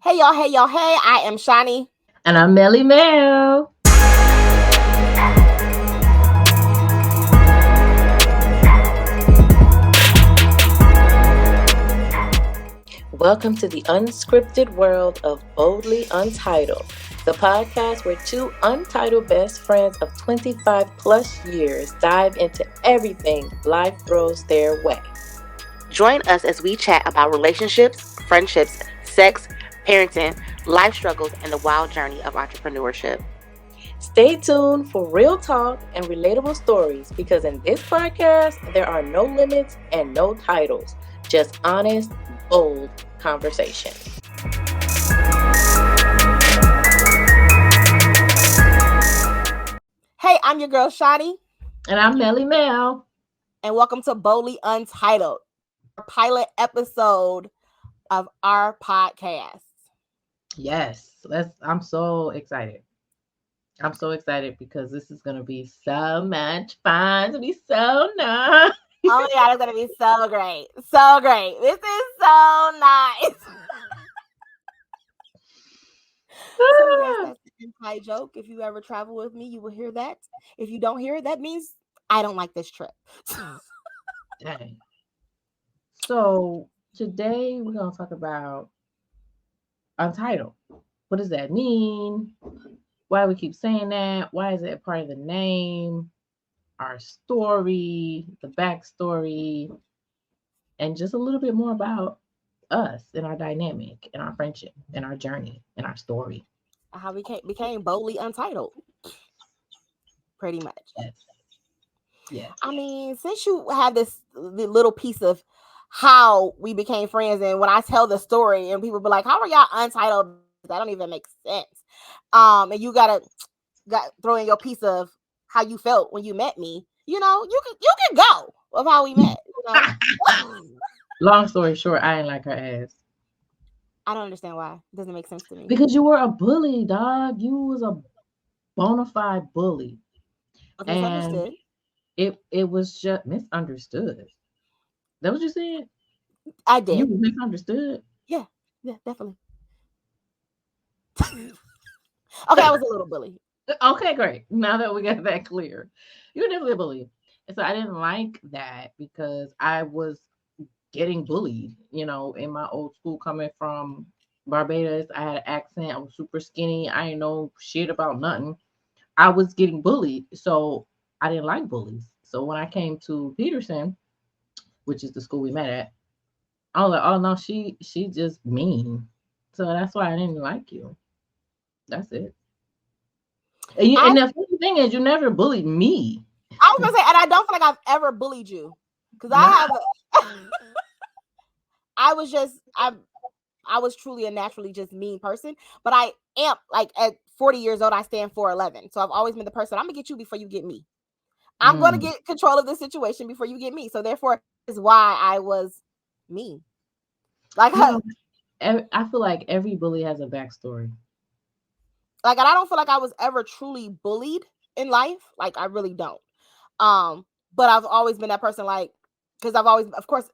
Hey y'all, hey y'all, hey, I am Shawny. And I'm Melly Mel. Welcome to the unscripted world of Boldly Untitled, the podcast where two untitled best friends of 25 plus years dive into everything life throws their way. Join us as we chat about relationships, friendships, sex, parenting, life struggles, and the wild journey of entrepreneurship. Stay tuned for real talk and relatable stories because in this podcast, there are no limits and no titles, just honest, bold conversation. Hey, I'm your girl Shawny, And I'm Melly Mel. and welcome to Boldly Untitled, our pilot episode of our podcast. Yes, I'm so excited. I'm so excited because this is gonna be so much fun. It's gonna be so nice. Oh my god, it's gonna be so great. So great. This is so nice. So yes, that's the inside joke. If you ever travel with me, you will hear that. If you don't hear it, that means I don't like this trip. Dang. So today we're gonna talk about Untitled. What does that mean? Why we keep saying that? Why is it a part of the name? Our story, the backstory, and just a little bit more about us and our dynamic and our friendship and our journey and our story. How we became boldly untitled, pretty much. Yes. Yes. I mean, since you had the little piece of how we became friends, and when I tell the story, and people be like, "How are y'all untitled?" That don't even make sense. And you got throw in your piece of how you felt when you met me. You can go of how we met. Long story short, I didn't like her ass. I don't understand why. It doesn't make sense to me. Because you were a bully, dog. You was a bona fide bully. Okay, And misunderstood. it was just misunderstood. That what you said? I You did. was misunderstood? Yeah, definitely. Okay, I was a little bully. Okay, great. Now that we got that clear. You were definitely a bully. And so I didn't like that because I was getting bullied, in my old school coming from Barbados. I had an accent. I was super skinny. I didn't know shit about nothing. I was getting bullied. So I didn't like bullies. So when I came to Peterson, which is the school we met at, I was like, oh no, she just mean. So that's why I didn't like you. That's it. And I the funny thing is, you never bullied me. I was gonna say, and I don't feel like I've ever bullied you because I Not have. I was just I was truly a naturally just mean person, but I am like at 40 years old, I stand for 11. So I've always been the person. I'm gonna get you before you get me. I'm gonna mm. get control of this situation before you get me. So therefore, is why I was mean. Like, You know, I feel like every bully has a backstory. and I don't feel like I was ever truly bullied in life. Like, I really don't. But I've always been that person, like, because I've always, of course,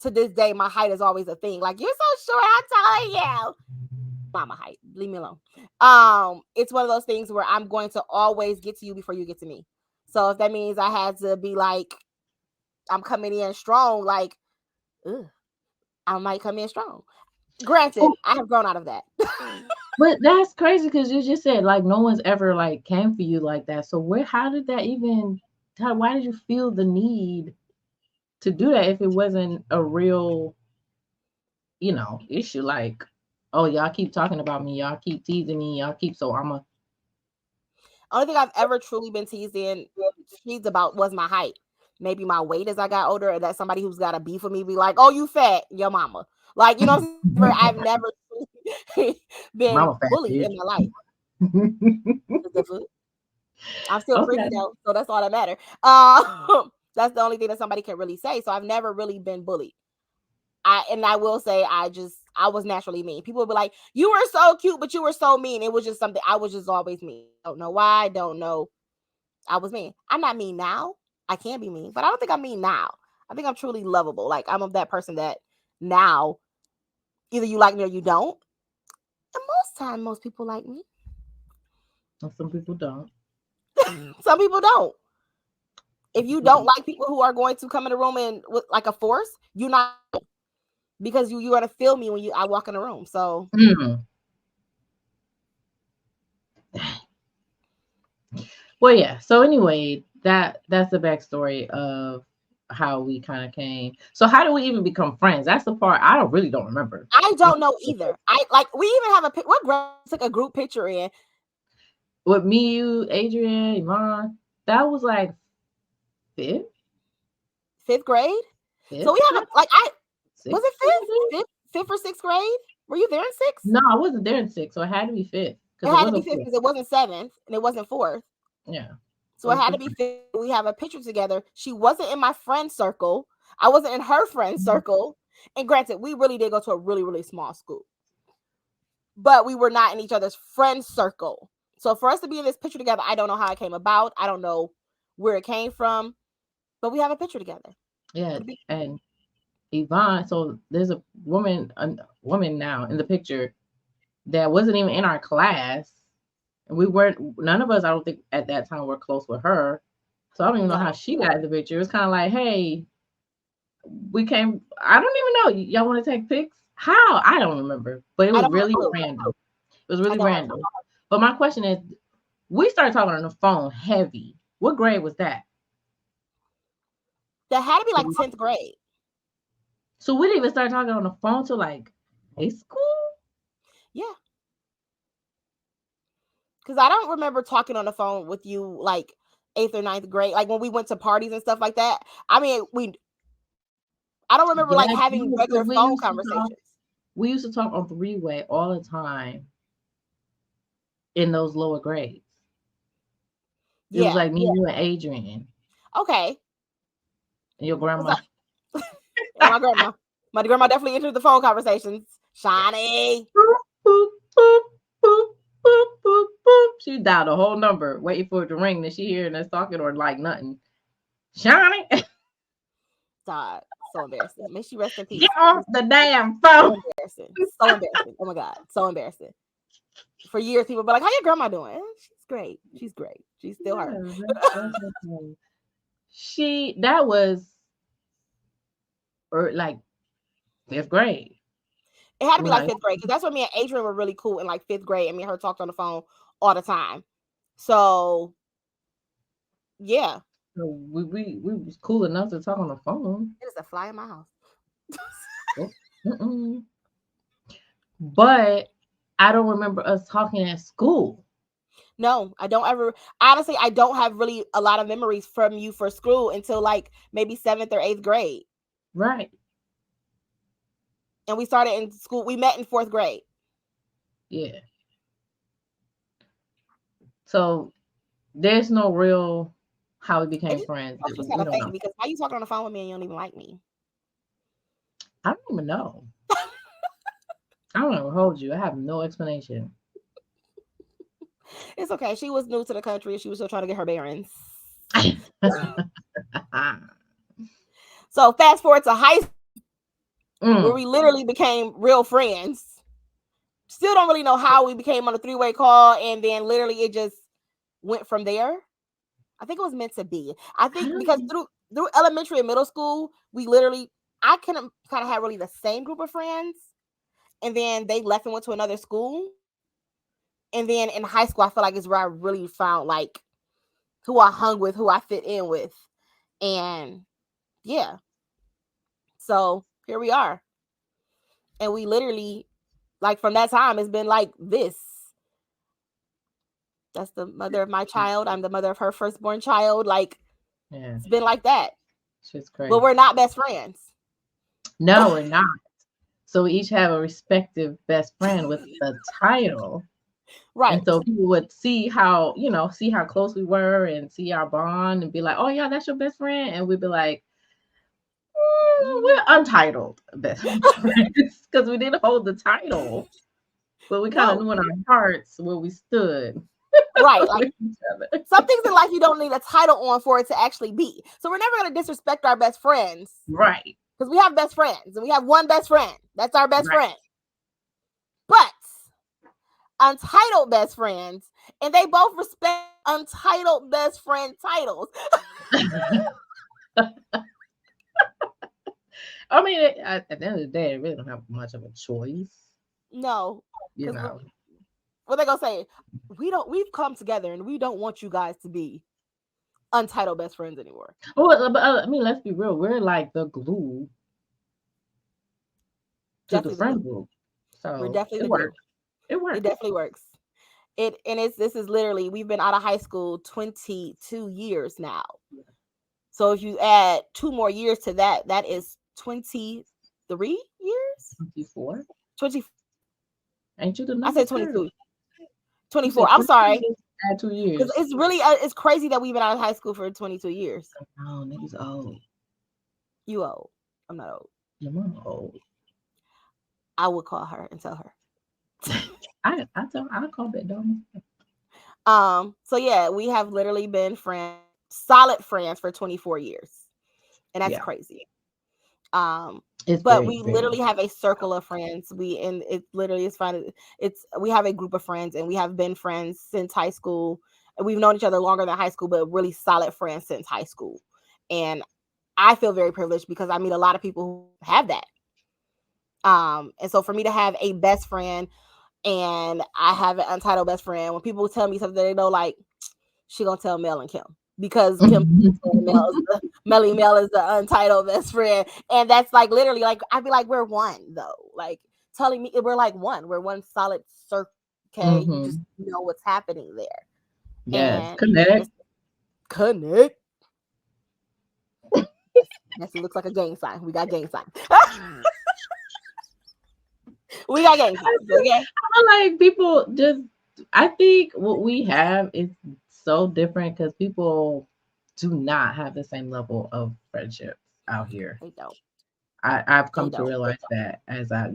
to this day, my height is always a thing. Like, you're so short, how tall are you? Not my height. Leave me alone. It's one of those things where I'm going to always get to you before you get to me. So if that means I had to be like, I'm coming in strong, like, ugh, I might come in strong. Granted, Oh, I have grown out of that. but that's crazy because you just said like no one's ever like came for you like that. So how did that even? Why did you feel the need to do that if it wasn't a real, issue? Like, oh, y'all keep talking about me, y'all keep teasing me, y'all keep so I'm a. Only thing I've ever truly been teased about was my height. Maybe my weight as I got older, or that somebody who's got a beef with me be like, "Oh, you fat, your mama." Like, I've never been Mama fat bullied bitch. in my life. I'm still pretty Okay. though, so that's all that matters. That's the only thing that somebody can really say. So I've never really been bullied. I will say I was naturally mean. People would be like, "You were so cute, but you were so mean." It was just something I was just always mean. Don't know why. Don't know. I was mean. I'm not mean now. I can be mean, but I don't think I'm mean now. I think I'm truly lovable. Like I'm of that person that now either you like me or you don't. And most time, most people like me. And some people don't. Some people don't. If you People don't don't. like people who are going to come in the room and with like a force, you're not, because you're gonna feel me when I walk in the room. So Mm. Well, yeah. So anyway, that's the backstory of how we kind of came. So how do we even become friends? That's the part I don't remember. I don't know either. I like we even have what grade took a group picture in With me, you, Adrian, Yvonne, that was like fifth, fifth grade. So fifth we have grade, a like I was sixth it grade. fifth or sixth grade? Were you there in sixth? No, I wasn't there in sixth, so it had to be fifth It because it had to was be a fifth fourth. because it wasn't seventh and it wasn't fourth. Yeah, So it it was had the to be fifth. We have a picture together. She wasn't in my friend circle. I wasn't in her friend circle. And granted, we really did go to a really, really small school. But we were not in each other's friend circle. So for us to be in this picture together, I don't know how it came about. I don't know where it came from. But we have a picture together. yeah, and Yvonne. So there's a woman now in the picture that wasn't even in our class, and we weren't. None of us, I don't think, at that time were close with her. So I don't even know how No. she got in the picture. It was kind of like, hey, we came. I don't even know. Y'all want to take pics? How? I don't remember, but it I was don't have really a clue. random. It was I really don't have a random. But my question is, we started talking on the phone heavy. What grade was that? That had to be like 10th grade. So we didn't even start talking on the phone till like high school. Yeah. Because I don't remember talking on the phone with you like 8th or ninth grade. Like when we went to parties and stuff like that. I mean, I don't remember like Yes, having no, regular because phone conversations. we used to talk on three-way all the time in those lower grades. It was Yeah. like me, you, and Adrian, Okay. and your grandma. And my grandma definitely entered the phone conversations. Shawny. Boop, boop, boop, boop, boop, boop, boop. She dialed a whole number, waiting for it to ring. Then she hearing us talking or like nothing. Shiny, God, so embarrassing. May she rest in get peace. off the damn So phone. embarrassing. So embarrassing. Oh my God. So embarrassing. For years, people be like, how your grandma doing? She's great. She's great. She's still her. Yeah, that's okay. That was or like fifth grade. It had to be When like I fifth grade because that's when me and Adrian were really cool in like fifth grade, and me and her talked on the phone all the time. So yeah, so we was cool enough to talk on the phone. it is a fly in my house. Oh, mm-mm. But I don't remember us talking at school. No, I don't ever. Honestly, I don't have really a lot of memories from you for school until like maybe 7th or 8th grade, Right. and we started in school. We met in 4th grade. Yeah. So there's no real how we became It friends. that's just kind We of don't fake know. because how you talking on the phone with me and you don't even like me? I don't even know. I don't ever hold you. I have no explanation. It's okay. She was new to the country and she was still trying to get her bearings. So fast forward to high school where Mm. we literally became real friends. Still don't really know how we became on a 3-way call, and then literally it just went from there. I think it was meant to be. I I think because don't. through elementary and middle school, we literally I couldn't kind of have really the same group of friends, and then they left and went to another school. And then in high school, I feel like is where I really found like who I hung with, who I fit in with, and yeah. So here we are, and we literally like from that time it's been like this. That's the mother of my child. I'm the mother of her firstborn child. Like Yeah, it's been like that. shit's But crazy. we're not best friends. No, we're not. So we each have a respective best friend with the title. Right. And so people would see how close we were and see our bond and be like, oh, yeah, that's your best friend. And we'd be like, we're untitled best friends because we didn't hold the title, but we kind of No. knew in our hearts where we stood Right. Like with each other. some things in life you don't need a title on for it to actually be. So we're never going to disrespect our best friends Right, because we have best friends and we have one best friend. That's our best right. friend. But untitled best friends, and they both respect untitled best friend titles. I mean, at the end of the day, I really don't have much of a choice. No, You because know. what they gonna say? We've come together, and we don't want you guys to be untitled best friends anymore. Well, but, I mean, let's be real. We're like the glue to the Definitely the glue. friend group, We're so definitely it the glue. works. It It works. definitely works. This is literally, we've been out of high school 22 years now. So if you add 2 more years to that, that is 23 years. 24. 20. Ain't you the I number said girl? 22. You 24. said I'm 22 sorry. years, add 2 years. Because it's really it's crazy that we've been out of high school for 22 years. Oh, niggas old. You old. I'm not old. Your mama old. I would call her and tell her. I call that dumb. So yeah, we have literally been friends, solid friends for 24 years. And that's Yeah, crazy. it's But very we very. literally have a circle of friends. And it literally is fun. We have a group of friends, and we have been friends since high school. And we've known each other longer than high school, but really solid friends since high school. And I feel very privileged because I meet a lot of people who have that. And so for me to have a best friend, and I have an untitled best friend, when people tell me something, they know, like, she gonna tell Mel and Kim, because Kim Melly Mel is the untitled best friend, and that's like literally, like, I'd be like, we're one though, like, telling me we're like one, we're one solid circle. Okay, you just Mm-hmm. know what's happening there, Yes, and connect. it's connect. Yes, it looks like a gang sign. We got gang signs. We got gang signs. Okay. I feel like people just. I think what we have is so different because people do not have the same level of friendships out here. They don't. I've They come to don't. realize that as I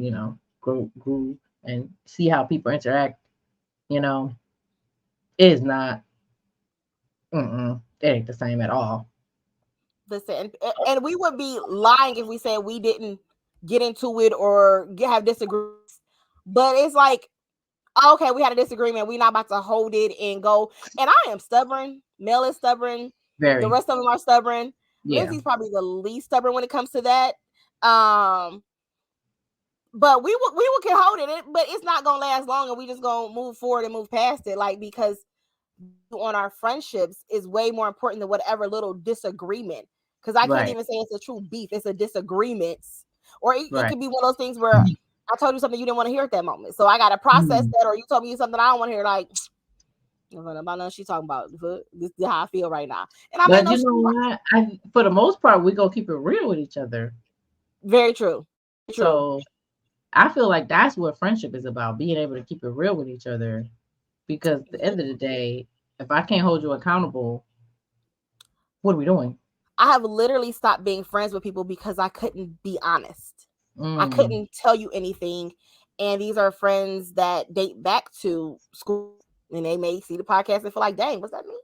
grew and see how people interact. You know, it is not. It ain't the same at all. Listen, and we would be lying if we said we didn't get into it or have disagreements. But it's like, okay, we had a disagreement. We're not about to hold it and go. And I am stubborn. Mel is stubborn. The Very. rest of them are stubborn. Yeah. Lindsay's probably the least stubborn when it comes to that. Um, but we will can hold it, but it's not gonna last long, and we just gonna move forward and move past it, like, because on our friendships is way more important than whatever little disagreement. Because I can't Right. even say it's a true beef; it's a disagreement, or it Right. could be one of those things where I told you something you didn't want to hear at that moment, so I got to process Mm. that, or you told me something I don't want to hear. Like, I don't know about nothing she's talking about. This is how I feel right now, and I may But know you she's know right. what? For the most part, we gonna keep it real with each other. Very true. True. So I feel like that's what friendship is about, being able to keep it real with each other. Because at the end of the day, if I can't hold you accountable, what are we doing? I have literally stopped being friends with people because I couldn't be honest. I Mm, couldn't tell you anything. And these are friends that date back to school. And they may see the podcast and feel like, dang, what's that mean?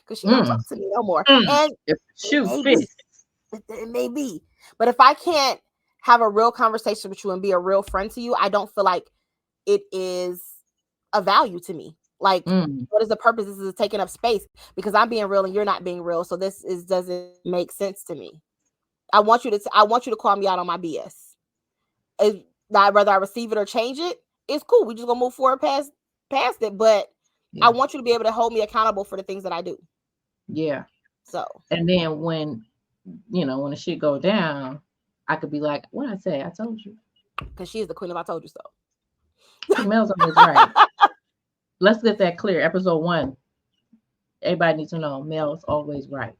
Because she don't mm, talk to me no more. mm. And If the it shoe may be. fits, It may be. But if I can't have a real conversation with you and be a real friend to you, I don't feel like it is a value to me. Like, mm, what is the purpose? This is taking up space because I'm being real and you're not being real. So this is doesn't make sense to me. I want you to call me out on my BS. If, whether I receive it or change it, it's cool. We just gonna move forward past it. But I yeah, want you to be able to hold me accountable for the things that I do. yeah. So, And then when the shit go down, I could be like, "What I say? I told you." because she is the queen of I told you so. See, Mel's always right. Let's get that clear. Episode 1. Everybody needs to know Mel's always right.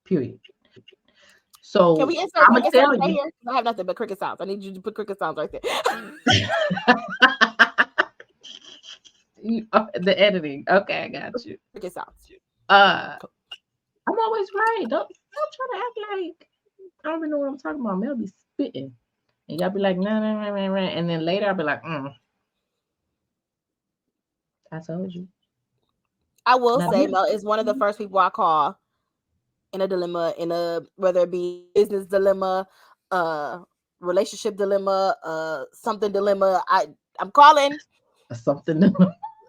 Period. Can So we insert I'm gonna cricket tell sounds right you. here? I have nothing but cricket sounds. I need you to put cricket sounds right there. The editing. Okay, I got you. Cricket sounds. Uh, I'm always right. Don't try to act like I don't even know what I'm talking about. Mel be spitting, and y'all be like, nah, nah, nah, nah, nah. And then later I'll be like, I told you. I will Now say this. Mel is one of the first people I call in a dilemma, in a, whether it be business dilemma, uh relationship dilemma, something dilemma. I'm calling Something.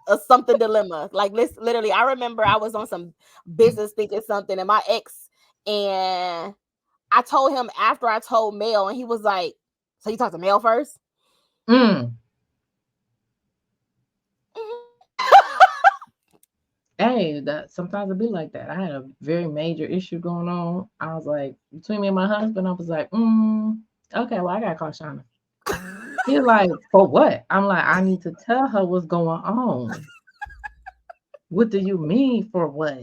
a something dilemma. Like literally, I remember I was on some business thinking something, and my ex, and I told him after I told Mel, and he was like, "So you talked to Mel first?" Mm. Mhm. Hey, that sometimes it be like that. I had a very major issue going on. I was like, between me and my husband, I was like, okay, well, I gotta call Shauna. He's like, for what? I'm like, I need to tell her what's going on. What do you mean for what?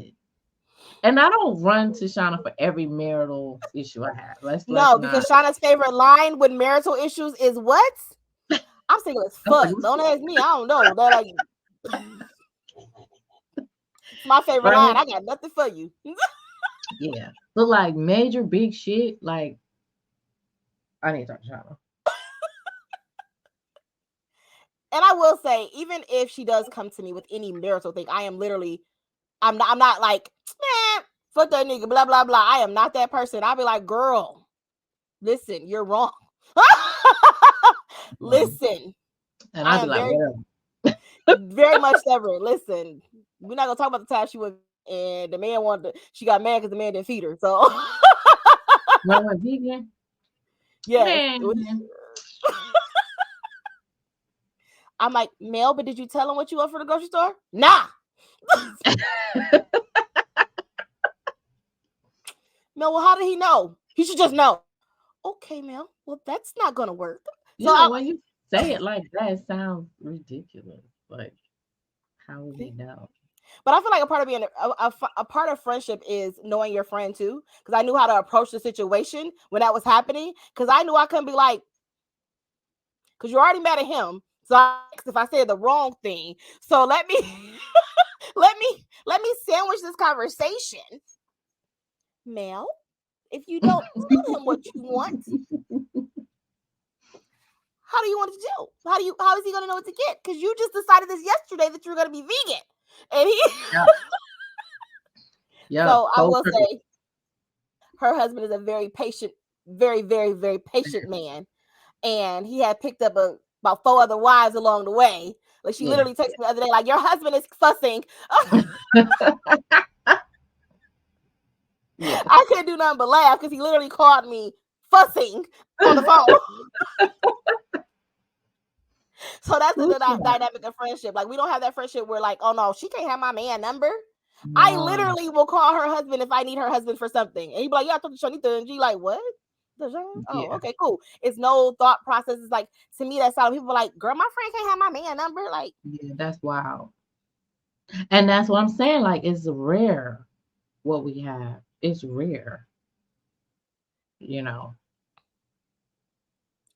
And I don't run to Shauna for every marital issue I have. Let's No, not. because Shauna's favorite line with marital issues is what? I'm single as I'm fuck. like, Don't ask me. I don't know. That like it's my favorite line. right? I got nothing for you. Yeah. But like major big shit, like I need to talk to Shauna. And I will say, even if she does come to me with any marital thing, I am literally, I'm not like, man, fuck that nigga, blah blah blah. I am not that person. I'll be like, girl, listen, you're wrong. Um, Listen, and I I'd be am like, very, whatever. very much severed. Listen, we're not gonna talk about the time she was, and the man wanted, she got mad because the man didn't feed her. So, When I went vegan, yes, man. I'm like, Mel, but did you tell him what you want for the grocery store? Nah. Mel, well, how did he know? He should just know. Okay, Mel. Well, that's not gonna work. So When you say it like that, it sounds ridiculous. Like, how would he know? but I feel like a part of being a part of friendship is knowing your friend too. Because I knew how to approach the situation when that was happening. Because I knew I couldn't be like, because you're already mad at him. So if I said the wrong thing, so let me let me sandwich this conversation, Mel. If you don't tell him what you want, how do you want it to do? How is he gonna know what to get? Because you just decided this yesterday that you're gonna be vegan, and he. Yeah. Yeah. So I Cold will turkey. say, her husband is a very patient, very very very patient man, and he had picked up about four other wives along the way. Like she Yeah. literally texted me the other day, like your husband is fussing. Yeah. I couldn't do nothing but laugh because he literally called me fussing on the phone. So that's the Who's that? dynamic of friendship. Like we don't have that friendship where like, oh no, she can't have my man number. I No. literally will call her husband if I need her husband for something. And he'd be like, yeah, I talked to Shanita. And she like, what? Oh, Yeah. okay, cool. It's no thought process. It's like to me that's how people are like, girl, my friend can't have my man number. Like, Yeah. That's wild. And that's what I'm saying. Like, it's rare what we have. It's rare, you know.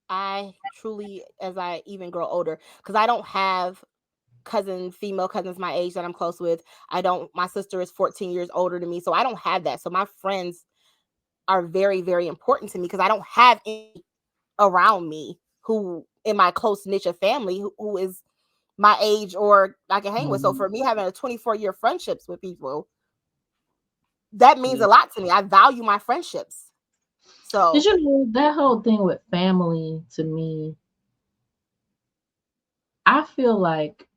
I truly, as I even grow older, because I don't have female cousins my age that I'm close with. I don't, my sister is 14 years older than me. So I don't have that. So my friends are very, very important to me because I don't have any around me who in my close niche of family who is my age or I can hang with. So Mhm. for me having a 24-year friendships with people, that means Yeah. a lot to me. I value my friendships. Cause So that whole thing with family to me, I feel like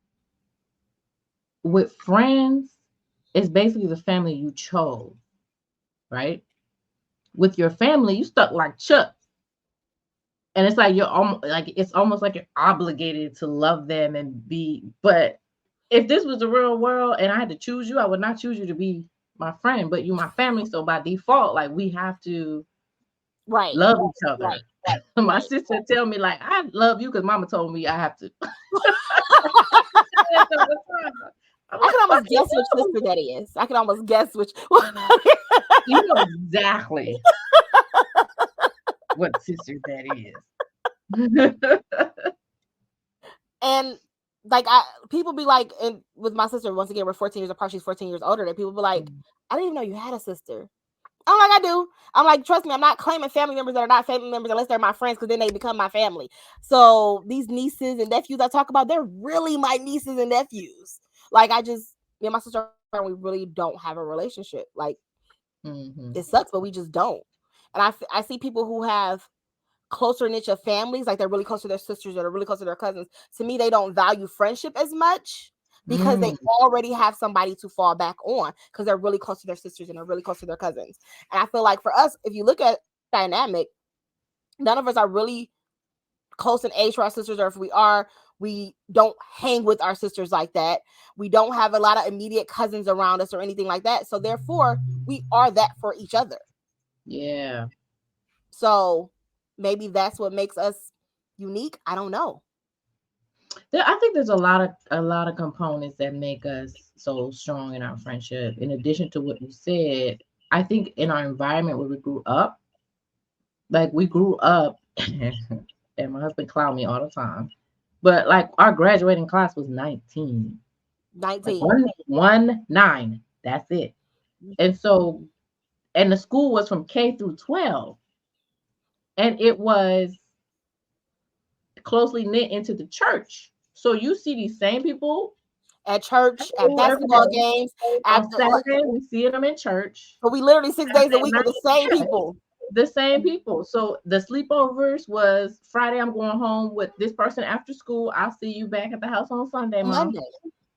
with friends, it's basically the family you chose, right? With your family, you stuck like Chuck. And it's like you're almost like it's almost like you're obligated to love them and be. But if this was the real world and I had to choose you, I would not choose you to be my friend, but you my family. So by default, like we have to right, love each right, other. My right. sister tell me like I love you because mama told me I have to. I'm I like, can fuck almost you guess which too. sister that is. I can almost guess which. You know exactly what sister that is. And like people be like, and with my sister, once again, we're 14 years apart. She's 14 years older. That people be like, I didn't even know you had a sister. I'm like, I do. I'm like, trust me, I'm not claiming family members that are not family members unless they're my friends, because then they become my family. So these nieces and nephews I talk about, they're really my nieces and nephews. Like I just, me and my sister, we really don't have a relationship. Like Mhm. it sucks, but we just don't. And I see people who have closer niche of families, like they're really close to their sisters or they're really close to their cousins, to me, they don't value friendship as much because they already have somebody to fall back on because they're really close to their sisters and they're really close to their cousins. And I feel like for us, if you look at dynamic, none of us are really close in age to our sisters, or if we are, we don't hang with our sisters like that. We don't have a lot of immediate cousins around us or anything like that. So therefore, we are that for each other. Yeah. So maybe that's what makes us unique. I don't know. I think there's a lot of components that make us so strong in our friendship. In addition to what you said, I think in our environment where we grew up, like we grew up, and my husband clowned me all the time. But like our graduating class was 19, like 19. 9. That's it. And so, and the school was from K through 12, and it was closely knit into the church. So you see these same people At church, at every basketball day. games, On after Saturday, we see them in church. so we literally 6 days a Saturday week with night, the same yeah, people. the same people. So the sleepovers was Friday, I'm going home with this person after school. I'll see you back at the house on Sunday, Mom. Monday,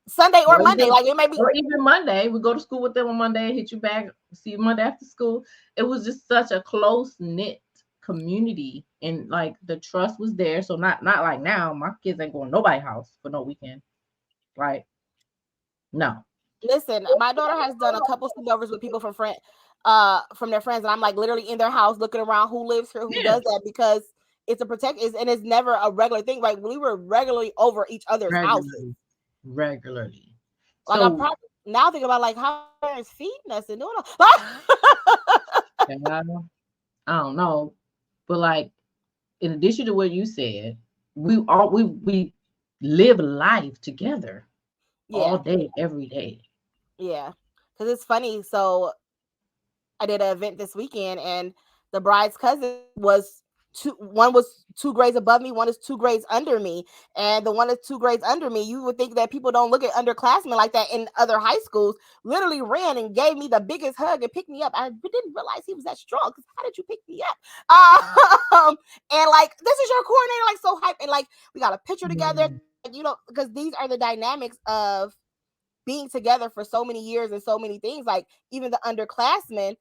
Sunday or Monday, like it may be. Or even Monday. We go to school with them on Monday, hit you back, see you Monday after school. It was just such a close knit community, and like the trust was there. So not like now, my kids ain't going to nobody's house for no weekend. Right? No. Listen, my daughter has done a couple sleepovers with people from their friends, and I'm like literally in their house looking around who lives here, who Yeah. does that, because it's a and it's never a regular thing. Like we were regularly over each other's houses. Regularly. Like I'm So probably now thinking about like how parents feeding us and doing all. I don't know, but like in addition to what you said, we live life together all Yeah, day, every day. yeah, because it's funny. So I did an event this weekend, and the bride's cousin was one was 2 grades above me, one is 2 grades under me, and the one that's 2 grades under me, you would think that people don't look at underclassmen like that in other high schools, literally ran and gave me the biggest hug and picked me up. I didn't realize he was that strong, because how did you pick me up? And like, this is your coordinator, like so hype, and like we got a picture together, because these are the dynamics of being together for so many years and so many things. Like even the underclassmen,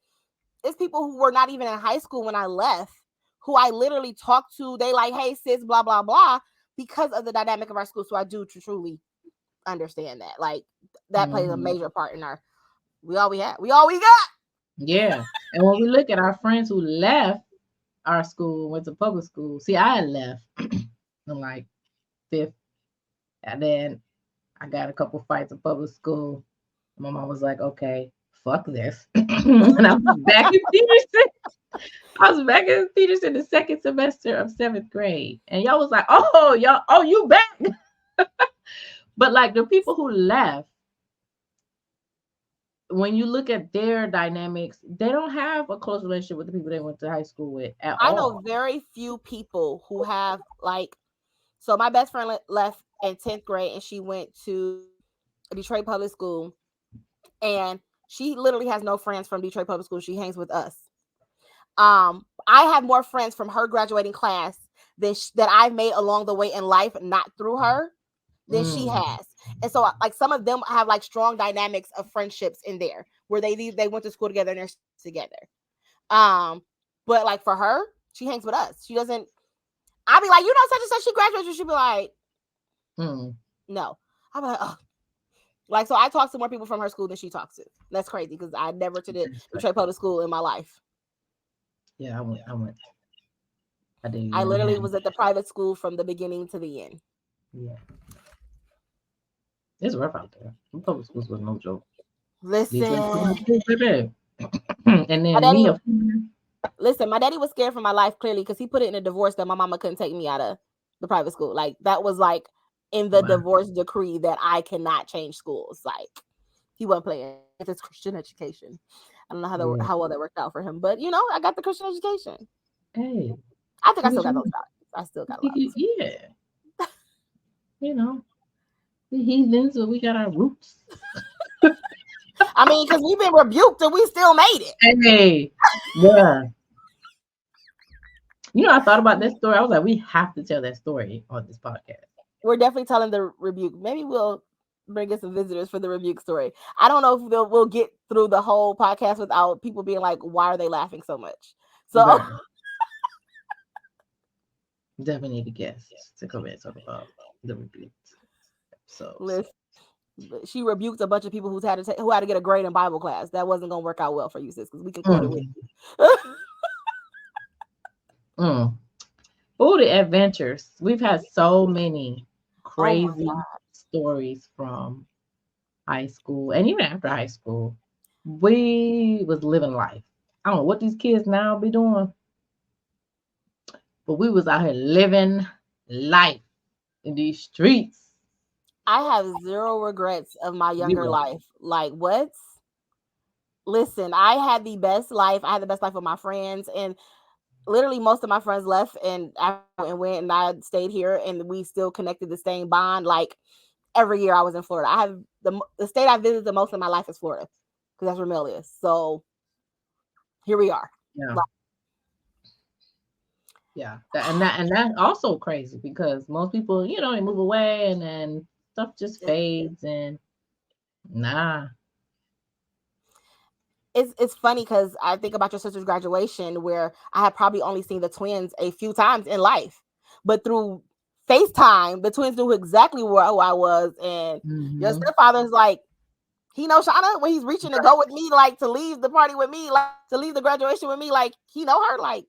it's people who were not even in high school when I left, who I literally talked to. They like, hey sis, blah blah blah, because of the dynamic of our school. So I do truly understand that. Like that plays a major part in our. We all we got. Yeah, and when we look at our friends who left our school, went to public school. See, I left in like 5th, and then I got a couple fights in public school. My mom was like, "Okay, fuck this," and I was back in Peterson. I was back in Peterson the second semester of 7th grade, and y'all was like, "Oh, you back?" But like the people who left, when you look at their dynamics, they don't have a close relationship with the people they went to high school with at I know all. very few people who have like. So my best friend left in 10th grade, and she went to Detroit Public School, and she literally has no friends from Detroit Public School. She hangs with us. I have more friends from her graduating class that I've made along the way in life, not through her, than she has. And so like some of them have like strong dynamics of friendships in there where they went to school together and they're together. But like for her, she hangs with us. She doesn't. I'll be like, such and such, she graduated. She'll be like, no. I'm like, oh. Like, so I talk to more people from her school than she talks to. That's crazy because I never attended Detroit Public School in my life. Yeah, I went. I did. I literally was at the private school from the beginning to the end. Yeah. It's rough out there. Public schools was no joke. Listen. And then listen, my daddy was scared for my life, clearly, because he put it in a divorce that my mama couldn't take me out of the private school. Like, that was like in the divorce decree that I cannot change schools. Like, he wasn't playing with his Christian education. I don't know how well that worked out for him, but I got the Christian education. Hey, I think I still got those values. I still got a lot. Yeah. The heathens, but we got our roots. I mean, because we've been rebuked and we still made it. Hey, yeah. I thought about that story. I was like, we have to tell that story on this podcast. We're definitely telling the rebuke. Maybe we'll bring in some visitors for the rebuke story. I don't know if we'll get through the whole podcast without people being like, why are they laughing so much? So Right. Definitely need a guest to come and talk about the rebuke. So, listen, she rebuked a bunch of people who had to get a grade in Bible class. That wasn't gonna work out well for you, sis, because we can quote it with mm, you. mm. Food adventures. We've had so many Oh my crazy god. stories from high school and even after high school. We was living life. I don't know what these kids now be doing, but we was out here living life in these streets. I have zero regrets of my younger Zero. life. Like what? Listen, I had the best life. I had the best life with my friends, and literally most of my friends left and went, and I stayed here, and we still connected the same bond. Like every year I was in Florida. I have the state I visited the most in my life is Florida because that's where Mel is. So here we are. Yeah. Like, Yeah. And that's also crazy because most people, they move away and then stuff just fades and nah. it's funny because I think about your sister's graduation where I had probably only seen the twins a few times in life, but through FaceTime, the twins knew exactly who I was, and your Hmm. stepfather's like, he knows Shauna when he's reaching to go with me, like to leave the party with me, like to leave the graduation with me, like he know her, like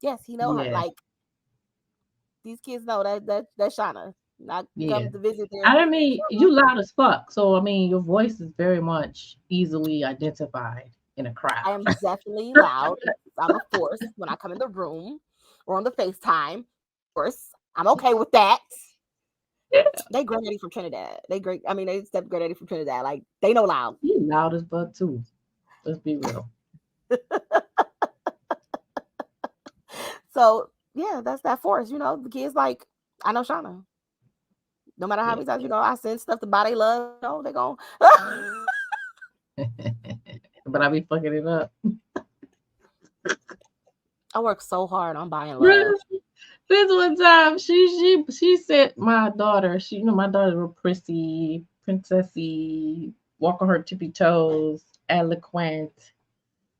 yes, he know her, Yeah. like these kids know that's Shauna. Not Yeah. come to visit their. I mean, you loud as fuck. So I mean your voice is very much easily identified in a I crowd. am definitely loud. I'm a force when I come in the room or on the FaceTime. Of course, I'm okay with that. They granddaddy from Trinidad. They great. I mean, they step granddaddy from Trinidad. Like they know loud. You loud as fuck too. Let's be real. So yeah, that's that force. The kids like I know Shauna. No matter how Yeah. many times I send stuff to buy they love. They gon' But I be fucking it up. I work so hard on buying love. Bruh, this one time she said my daughter, my daughter's real prissy, princessy, walk on her tippy toes, eloquent,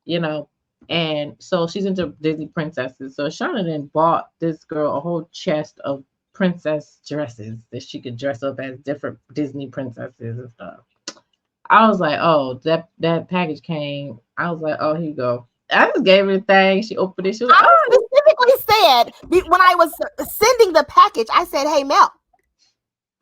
you know. And so she's into Disney princesses. So Shauna then bought this girl a whole chest of princess dresses that she could dress up as different Disney princesses and stuff. I was like, oh, that package came. I was like, oh, here you go. I just gave her the thing. She opened it. She was like, I oh, specifically said when I was sending the package, I said, "Hey Mel,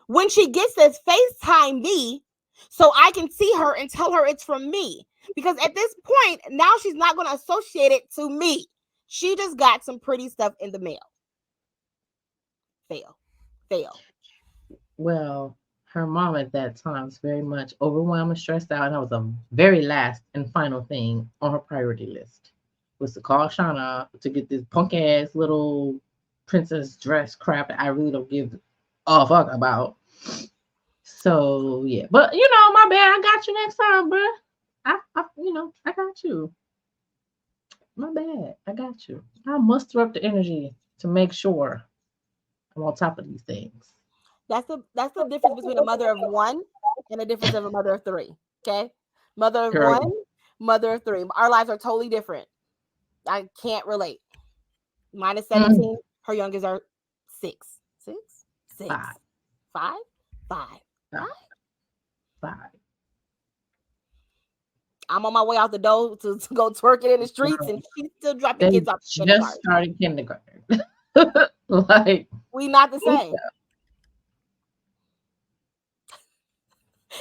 when she gets this, FaceTime me so I can see her and tell her it's from me. Because at this point, now she's not going to associate it to me. She just got some pretty stuff in the mail. Fail. Fail. well, her mom at that time was very much overwhelmed and stressed out, and that was the very last and final thing on her priority list was to call Shauna to get this punk ass little princess dress crap that I really don't give a fuck about. So yeah, but my bad. I got you next time, bruh. I got you. My bad. I got you. I muster up the energy to make sure I'm on top of these things. That's the difference between a mother of one and a difference of a mother of three. Okay? Mother of Girl, one, mother of three. Our lives are totally different. I can't relate. Mine is mm, 17. Her youngest are six. Six? Six. five, Five? Five. five, Five? five. I'm on my way out the door to go twerking in the streets, and she's still dropping They kids off in just kindergarten. started kindergarten. Like, We not the same.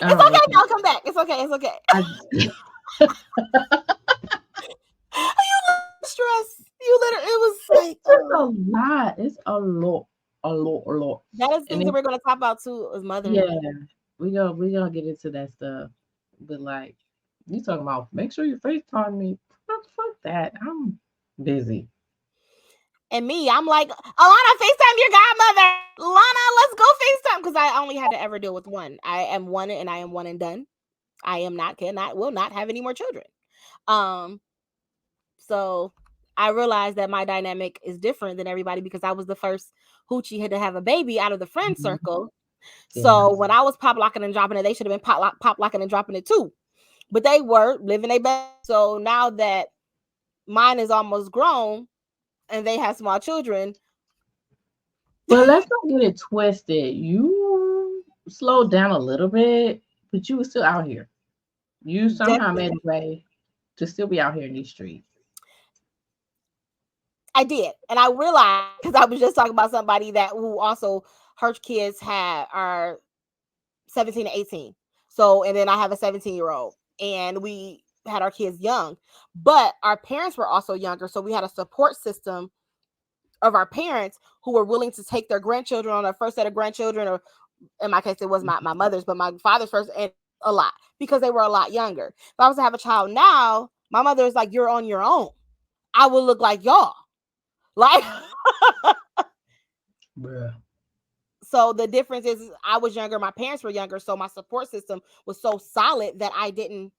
I It's don't okay. even. I'll come back. It's okay. It's okay. I, You stress. You literally. It was it's like just a lot. It's a lot. that is And things that we're gonna talk about too as yeah, mothering. we gonna get into that stuff. But like, you talking about make sure you FaceTime me. Fuck that. I'm busy. And me, I'm like, Alana, FaceTime your godmother. Lana, let's go FaceTime because I only had to ever deal with one. I am one and I am one and done. I am not, cannot, will not have any more children. Um, so I realized that my dynamic is different than everybody because I was the first hoochie had to have a baby out of the friend Mhm. circle. Yeah. So when I was pop locking and dropping it, they should have been pop locking and dropping it too. But they were living their best. So now that mine is almost grown and they have small children, But let's not get it twisted. You slowed down a little bit, but you were still out here. You somehow definitely made a way to still be out here in these streets. I did. And I realized because I was just talking about somebody that who also her kids are 17 and 18. So, and then I have a 17-year-old, and we had our kids young, but our parents were also younger. So we had a support system of our parents who were willing to take their grandchildren on their first set of grandchildren, or in my case, it was my mother's, but my father's first, and a lot because they were a lot younger. If I was to have a child now, my mother is like, "You're on your own. I will look like y'all." Like, Bruh. so the difference is I was younger, my parents were younger, so my support system was so solid that I didn't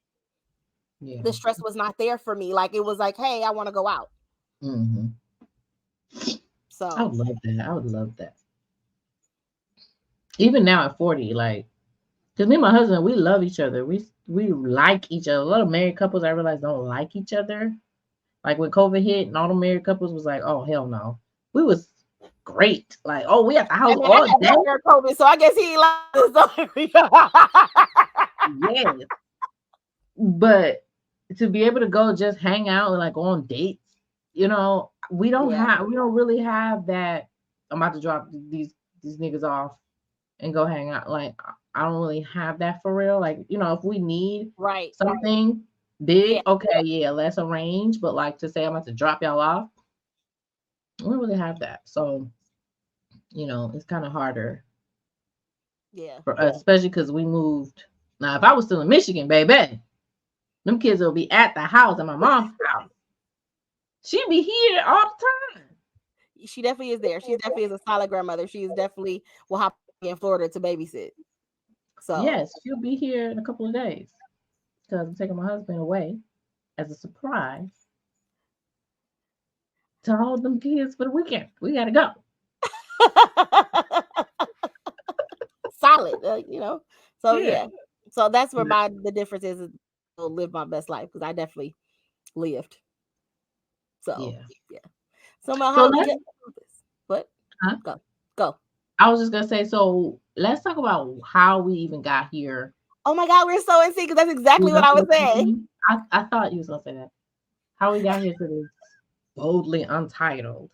Yeah. the stress was not there for me. Like it was like, hey, I want to go out. Hmm. I So would love that. I would love that. Even now at 40, like, because me and my husband, we love each other. We like each other. A lot of married couples I realize don't like each other. Like when COVID hit and all the married couples was like, oh hell no. We was great. Like, oh, we at the I house mean, I all had day. one year COVID, so I guess he liked this. Yes. But to be able to go just hang out and like go on dates, Yeah, we don't really have that. I'm about to drop these niggas off and go hang out. Like I don't really have that for real. Like, if we need right. something Yeah, big, okay, yeah, let's arrange. But like to say I'm about to drop y'all off, I don't really have that. So, it's kind of harder yeah. for us, especially because we moved. Now, if I was still in Michigan, baby, them kids will be at the house at my mom's house. She'd be here all the time. She definitely is there. She definitely is a solid grandmother. She is definitely will hop in Florida to babysit. So Yes, she'll be here in a couple of days because I'm taking my husband away as a surprise to hold them kids for the weekend. We gotta go. solid, So Yeah, yeah, so that's where the difference is. I'll live my best life because I definitely lived. So yeah. yeah. So Mel, So how did we let's. get to this? What? Huh? Go, go. I was just gonna say. So let's talk about how we even got here. Oh my God, we're so in sync because that's You exactly was what gonna I say was the same saying. thing? I thought you was gonna say that. How we got here to this boldly untitled.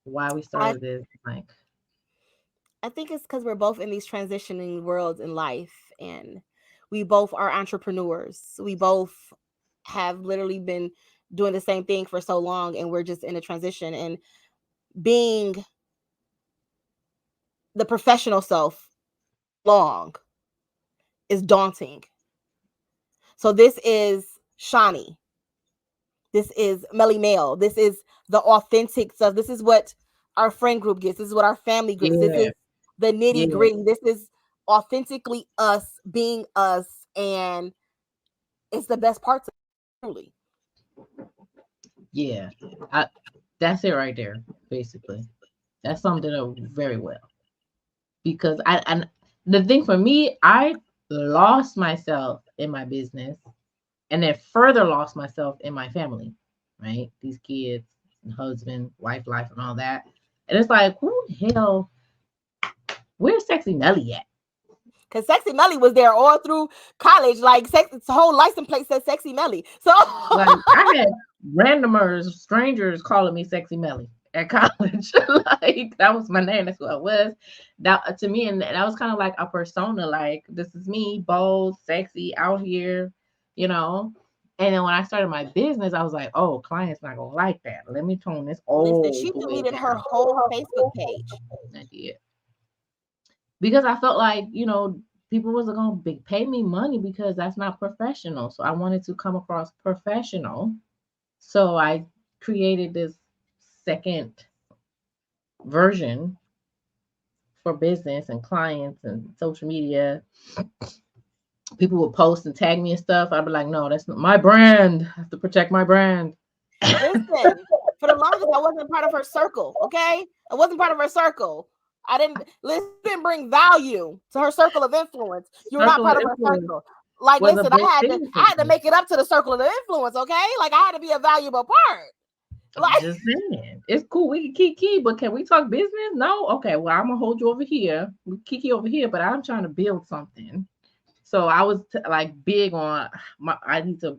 Why we I started this? Like, I think it's because we're both in these transitioning worlds in life, and we both are entrepreneurs. We both have literally been doing the same thing for so long, and we're just in a transition. And being the professional self long is daunting. So this is Shawny. This is Melly Mel. This is the authentic stuff. This is what our friend group gets. This is what our family gets. This yeah, is the nitty yeah, gritty. This is authentically us being us. And it's the best parts of it, truly. yeah. I, that's it right there, basically. That summed it up very well. Because and the thing for me, I lost myself in my business and then further lost myself in my family, right? These kids, husband, wife, life, and all that. And it's like, who the hell, where's Sexy Nelly at? Because Sexy Melly was there all through college. Like, its whole license plate says Sexy Melly. So, Like, I had randomers, strangers calling me Sexy Melly at college. Like, that was my name. That's what I was. That to me, and that was kind of like a persona. Like, this is me, bold, sexy, out here, you know. And then when I started my business, I was like, oh, clients not gonna like that. Let me tone this listen, all she the way deleted her down. whole Facebook page. I did because I felt like people wasn't gonna pay me money because that's not professional. So I wanted to come across professional. So I created this second version for business and clients and social media. people would post and tag me and stuff. I'd be like, no, that's not my brand. I have to protect my brand. Listen, for the longest, I wasn't part of her circle. Okay, I wasn't part of her circle. I didn't listen. You didn't bring value to her circle of influence. You were not Circle of part of her influence circle. Like, was a listen, I big had to, thing for I had to me. make it up to the circle of the influence. Okay, like I had to be a valuable part. I'm Like, just saying. It's cool. We can kiki, but can we talk business? No? Okay, well, I'm gonna hold you over here. We kiki over here, but I'm trying to build something. So I was like big on I need to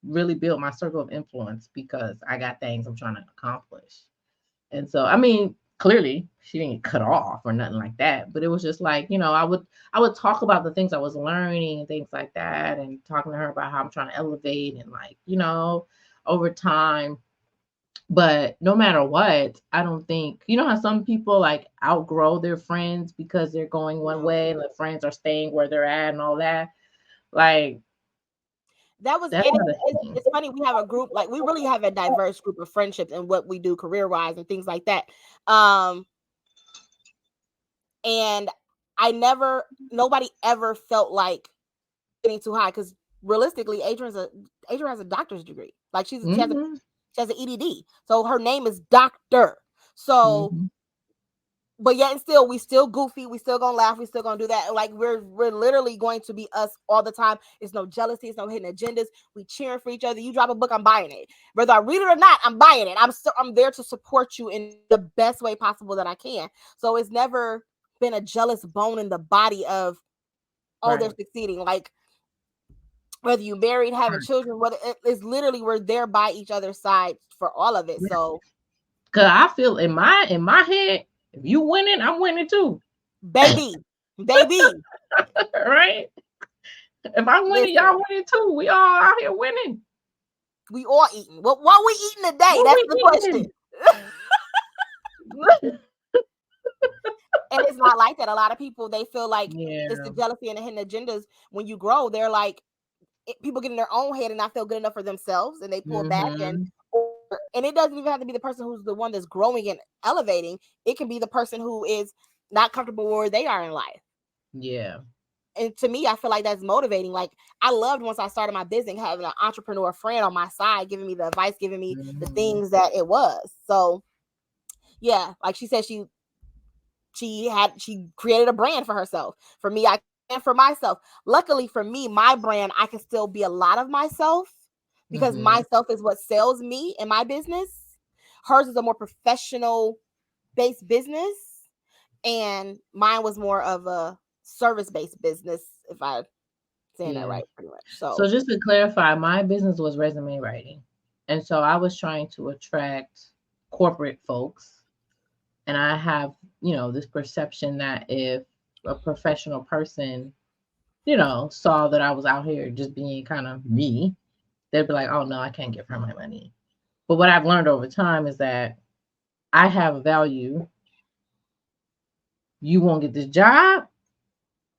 really build my circle of influence because I got things I'm trying to accomplish. And so, I mean, clearly she didn't cut off or nothing like that, but it was just like, I would talk about the things I was learning and things like that, and talking to her about how I'm trying to elevate and like, over time. But no matter what, I don't think, how some people like outgrow their friends because they're going one way and the friends are staying where they're at and all that. Like, that was, that's and not a thing. it's funny. We have a group, like we really have a diverse group of friendships and what we do career wise and things like that. Um, and nobody ever felt like getting too high because realistically, Adrian has a doctor's degree. Like Hmm. she has an EDD, so her name is Doctor. So, Hmm. but yet and still, we still goofy. We still gonna laugh. We still gonna do that. Like we're literally going to be us all the time. It's no jealousy. It's no hidden agendas. We cheering for each other. You drop a book, I'm buying it. Whether I read it or not, I'm buying it. I'm there to support you in the best way possible that I can. So it's never been a jealous bone in the body of, oh, they're Right. succeeding. Like whether you married, having Right. children, whether it's literally we're there by each other's side for all of it. Yeah. So, Cause I feel in my head, if you winning, I'm winning too. baby, baby, Right? If I'm winning, listen, y'all winning too. We all out here winning. we all eating. What we eating today? What That's we the question. eating? And it's not like that. A lot of people, they feel like it's the Yeah. jealousy and the hidden agendas. When you grow, they're like people get in their own head and not feel good enough for themselves, and they pull back Hmm. and it doesn't even have to be the person who's the one that's growing and elevating. It can be the person who is not comfortable where they are in life. Yeah. And to me, I feel like that's motivating. Like I loved once I started my business having an entrepreneur friend on my side, giving me the advice, giving me the Hmm. things that it was. So yeah, like she said, she created a brand for herself. For me, I and for myself. Luckily for me, my brand, I can still be a lot of myself because Hmm. myself is what sells me in my business. Hers is a more professional based business, and mine was more of a service based business, if I saying that Yeah. right, pretty much. So So just to clarify, my business was resume writing. And so I was trying to attract corporate folks. And I have, this perception that if a professional person, saw that I was out here just being kind of me, they'd be like, oh no, I can't give her my money. But what I've learned over time is that I have a value. You won't get this job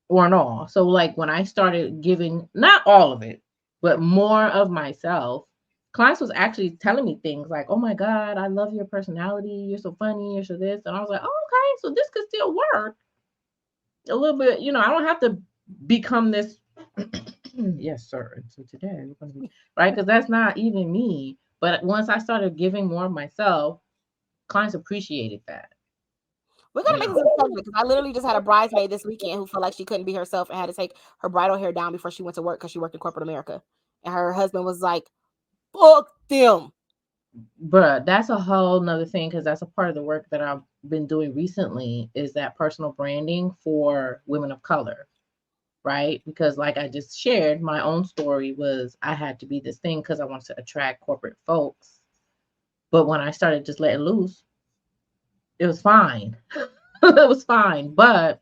or no. So like when I started giving not all of it, but more of myself, clients was actually telling me things like, "Oh my God, I love your personality. You're so funny. You're so this." And I was like, "Oh, okay, so this could still work a little bit. I don't have to become this." Yes, sir. And so today we're going to be right because that's not even me. But once I started giving more of myself, clients appreciated that. we're You gonna make know. this a segment because I literally just had a bridesmaid this weekend who felt like she couldn't be herself and had to take her bridal hair down before she went to work because she worked in corporate America. And her husband was like, fuck them. Bruh, that's a whole nother thing because that's a part of the work that I've been doing recently is that personal branding for women of color, right? Because like I just shared, my own story was I had to be this thing because I wanted to attract corporate folks. But when I started just letting loose, it was fine. It was fine. But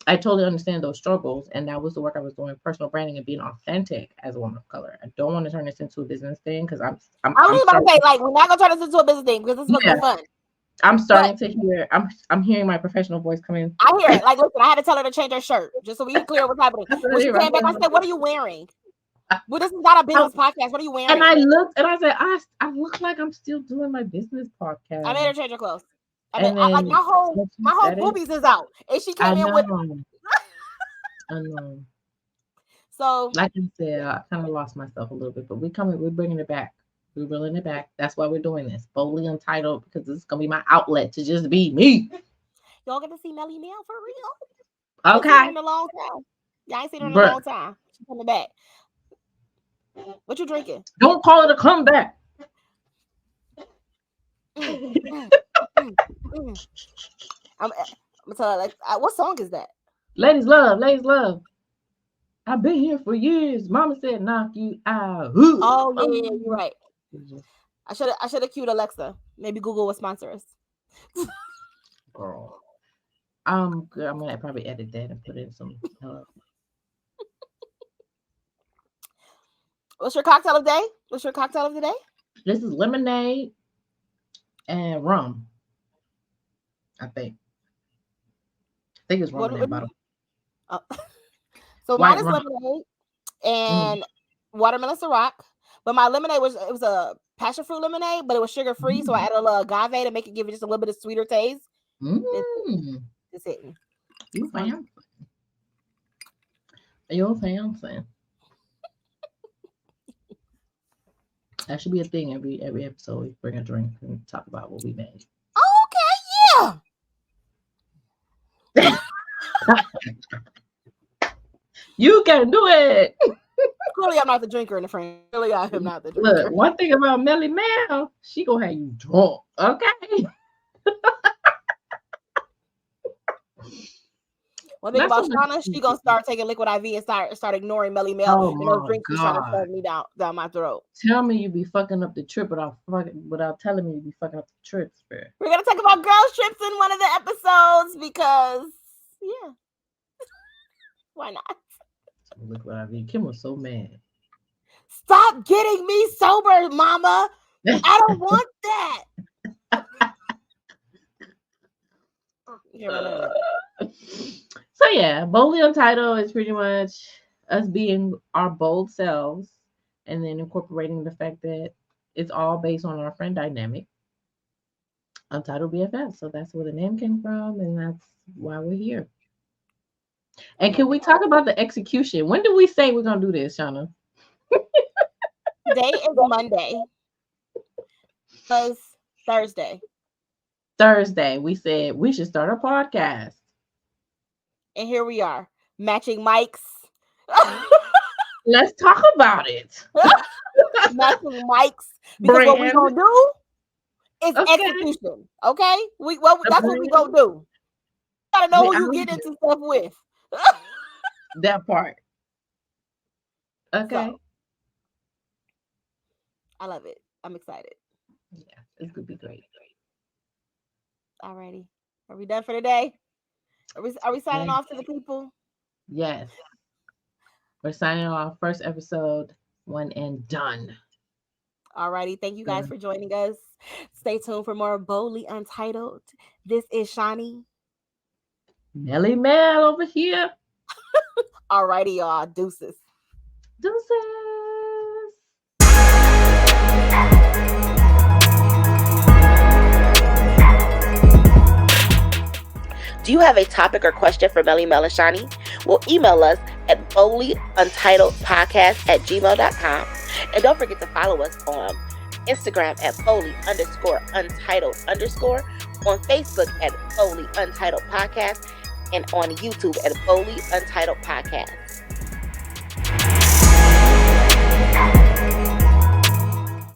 I totally understand those struggles. And that was the work I was doing, personal branding and being authentic as a woman of color. I don't want to turn this into a business thing because I was I'm just about to starting. say, like, we're not gonna turn this into a business thing because this is supposed to Yeah, be fun. I'm But starting to hear. I'm hearing my professional voice come in. I hear it. Like, listen, I had to tell her to change her shirt just so we can clear what's happening. When she came back, I said, "What are you wearing?" Well, this is not a business podcast. What are you And I wearing? looked and I said, I look like I'm still doing my business I made her podcast. change her clothes. I mean, And then like my whole when she my whole said it, boobies is out, and she I came in with know, I know. So like I said, yeah, I kind of lost myself a little bit, but we're bringing it back. We're reeling it back. That's why we're doing this. Boldly Untitled, because this is going to be my outlet to just be me. y'all get to see Melly Mel for real. You ain't seen her Okay. in a long time. Yeah, I ain't seen her in a Bruh, long time. She's coming back. What you drinking? don't call it a comeback. Mm, mm, mm, mm. I'm gonna tell her like, what song is that? Ladies love, ladies love. I've been here for years. Mama said knock you out. Ooh. Oh yeah, yeah, you're Oh. right. I should have queued Alexa. Maybe Google will sponsor us. Girl. Good. I'm gonna probably edit that and put in some. What's your cocktail of the day? What's your cocktail of the day? This is lemonade and rum. I think. I think it's rum What? in that bottle. Uh, so mine White is rum. lemonade Mm. and watermelon Ciroc. But my lemonade was a passion fruit lemonade, but it was sugar free. So I Mm. added a little agave to make it give it just a little bit of sweeter taste. It's Mm. it's hitting. You So, fancy. You're fancy. That should be a thing every episode. We bring a drink and talk about what we made. okay, yeah. You can do it. Clearly, I'm not the drinker in the frame. Clearly, I am not the Look, drinker. one thing about Melly Mel, she gonna have you drunk. Okay. One thing Not so about much. Shauna, she gonna start taking liquid IV and start ignoring Melly Mel Oh and her my drinks she's trying to God. shove me down my throat. Tell me you be fucking up the trip without telling me you be fucking up the trips, bro. We're gonna talk about girls trips in one of the episodes because yeah, why not? Look what I mean. Kim was so mad. Stop getting me sober, mama. I don't want that. So yeah, Boldly Untitled is pretty much us being our bold selves and then incorporating the fact that it's all based on our friend dynamic. Untitled BFF. So that's where the name came from, and that's why we're here. And can we talk about the execution? When do we say we're gonna do this, Shauna? Today is Monday. Because Thursday. Thursday, we said we should start a podcast. And here we are, matching mics. Let's talk about it. Matching mics. Because what we're gonna do is execution. Okay? That's what we're gonna do. You gotta know who you get into stuff with. That part. Okay. So, I love it. I'm excited. Yeah, it's gonna be great. Alrighty. Are we done for the day? Are we signing off to the people? Yes. We're signing off. First episode, one and done. Alrighty. Thank you guys for joining us. Stay tuned for more Boldly Untitled. This is Shawny. Melly Mel over here. Alrighty, y'all. Deuces. Do you have a topic or question for Melly Mel and Shawny? Well, email us at boldlyuntitledpodcast@gmail.com. And don't forget to follow us on Instagram at boldly_untitled_, on Facebook at Boldly Untitled Podcast, and on YouTube at Boldly Untitled Podcast.